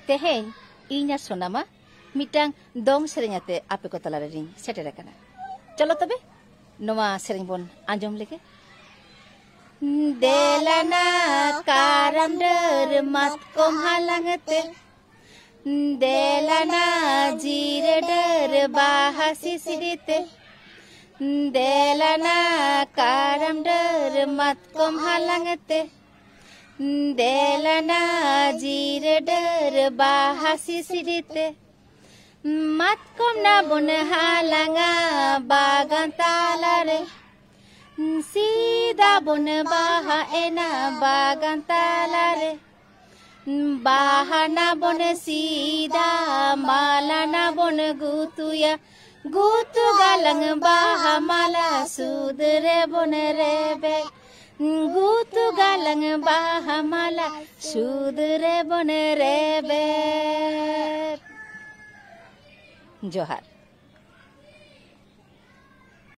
तेहें इन्या सोनामा मिटांग दong सेरेंयाते आपे को तला रिंग सेटेरा कना चलो तबे नोमा सेरेंग बोन आंजम लेके देलाना काराम डर मत कोम हालांगते देलाना जीरे डर बाहासी सिरिते देलाना काराम डर मत कोम हालांगते देलाना जीरे डर बाहासी सिरिते मत कोम ना बुन हालांगा बागान तालारे सीधा बुन बाहा एना बागान तालारे बाहा ना बुन सीधा माला ना बुन गुतुया गुतु गालंग बाहा माला सुदरे बुन रेबे गुतु गालंग बाहा माला सुदरे बुन रेबे जोहार।